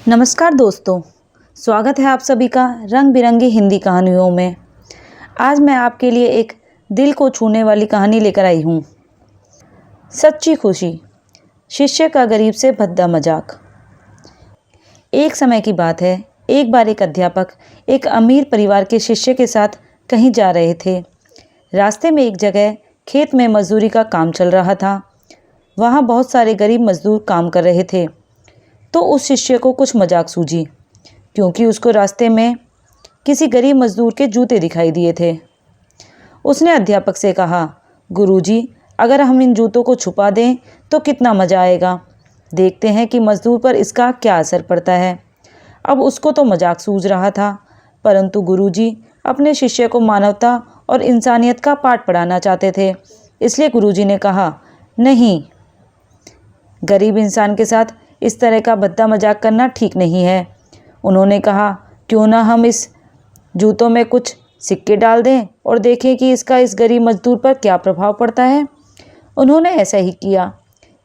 नमस्कार दोस्तों, स्वागत है आप सभी का रंग बिरंगी हिंदी कहानियों में। आज मैं आपके लिए एक दिल को छूने वाली कहानी लेकर आई हूँ। सच्ची खुशी, शिष्य का गरीब से भद्दा मजाक। एक समय की बात है, एक बार एक अध्यापक एक अमीर परिवार के शिष्य के साथ कहीं जा रहे थे। रास्ते में एक जगह खेत में मजदूरी का काम चल रहा था। वहाँ बहुत सारे गरीब मजदूर काम कर रहे थे। तो उस शिष्य को कुछ मजाक सूझी, क्योंकि उसको रास्ते में किसी गरीब मजदूर के जूते दिखाई दिए थे। उसने अध्यापक से कहा, गुरुजी, अगर हम इन जूतों को छुपा दें तो कितना मज़ा आएगा। देखते हैं कि मजदूर पर इसका क्या असर पड़ता है। अब उसको तो मजाक सूझ रहा था, परंतु गुरुजी अपने शिष्य को मानवता और इंसानियत का पाठ पढ़ाना चाहते थे। इसलिए गुरुजी ने कहा, नहीं, गरीब इंसान के साथ इस तरह का भद्दा मजाक करना ठीक नहीं है। उन्होंने कहा, क्यों ना हम इस जूतों में कुछ सिक्के डाल दें और देखें कि इसका इस गरीब मजदूर पर क्या प्रभाव पड़ता है। उन्होंने ऐसा ही किया।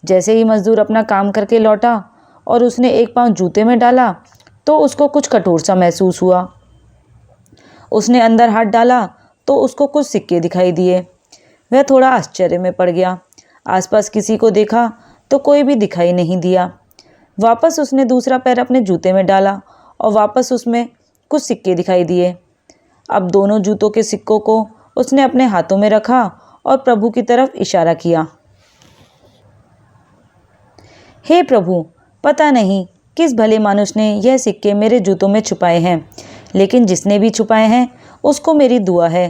जैसे ही मजदूर अपना काम करके लौटा और उसने एक पाँव जूते में डाला तो उसको कुछ कठोर सा महसूस हुआ। उसने अंदर हाथ डाला तो उसको कुछ सिक्के दिखाई दिए। वह थोड़ा आश्चर्य में पड़ गया। आसपास किसी को देखा तो कोई भी दिखाई नहीं दिया। वापस उसने दूसरा पैर अपने जूते में डाला और वापस उसमें कुछ सिक्के दिखाई दिए। अब दोनों जूतों के सिक्कों को उसने अपने हाथों में रखा और प्रभु की तरफ इशारा किया। हे प्रभु, पता नहीं किस भले मानुष ने यह सिक्के मेरे जूतों में छुपाए हैं, लेकिन जिसने भी छुपाए हैं उसको मेरी दुआ है,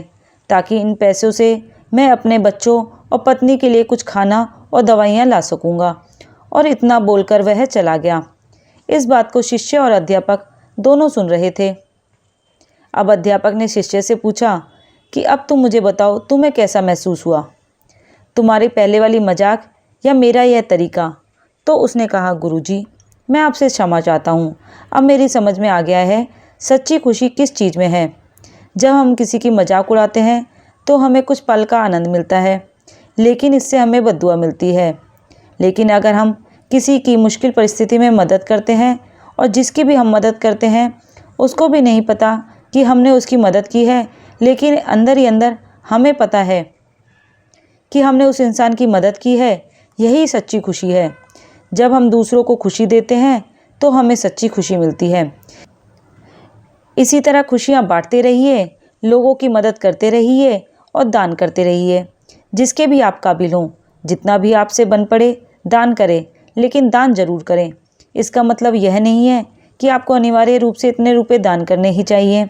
ताकि इन पैसों से मैं अपने बच्चों और पत्नी के लिए कुछ खाना और दवाइयाँ ला सकूँगा। और इतना बोलकर वह चला गया। इस बात को शिष्य और अध्यापक दोनों सुन रहे थे। अब अध्यापक ने शिष्य से पूछा कि अब तुम मुझे बताओ, तुम्हें कैसा महसूस हुआ, तुम्हारी पहले वाली मजाक या मेरा यह तरीका। तो उसने कहा, गुरुजी, मैं आपसे क्षमा चाहता हूँ। अब मेरी समझ में आ गया है सच्ची खुशी किस चीज़ में है। जब हम किसी की मजाक उड़ाते हैं तो हमें कुछ पल का आनंद मिलता है, लेकिन इससे हमें बद्दुआ मिलती है। लेकिन अगर हम किसी की मुश्किल परिस्थिति में मदद करते हैं और जिसकी भी हम मदद करते हैं उसको भी नहीं पता कि हमने उसकी मदद की है, लेकिन अंदर ही अंदर हमें पता है कि हमने उस इंसान की मदद की है, यही सच्ची खुशी है। जब हम दूसरों को खुशी देते हैं तो हमें सच्ची खुशी मिलती है। इसी तरह खुशियाँ बांटते रहिए, लोगों की मदद करते रहिए और दान करते रहिए। जिसके भी आप काबिल हों, जितना भी आपसे बन पड़े दान करें, लेकिन दान जरूर करें। इसका मतलब यह नहीं है कि आपको अनिवार्य रूप से इतने रुपए दान करने ही चाहिए,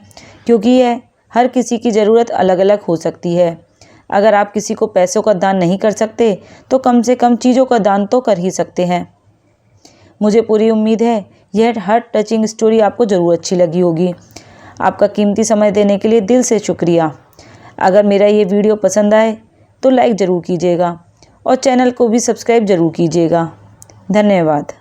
क्योंकि यह हर किसी की ज़रूरत अलग अलग हो सकती है। अगर आप किसी को पैसों का दान नहीं कर सकते तो कम से कम चीज़ों का दान तो कर ही सकते हैं। मुझे पूरी उम्मीद है यह हर टचिंग स्टोरी आपको ज़रूर अच्छी लगी होगी। आपका कीमती समय देने के लिए दिल से शुक्रिया। अगर मेरा ये वीडियो पसंद आए तो लाइक ज़रूर कीजिएगा और चैनल को भी सब्सक्राइब ज़रूर कीजिएगा। धन्यवाद।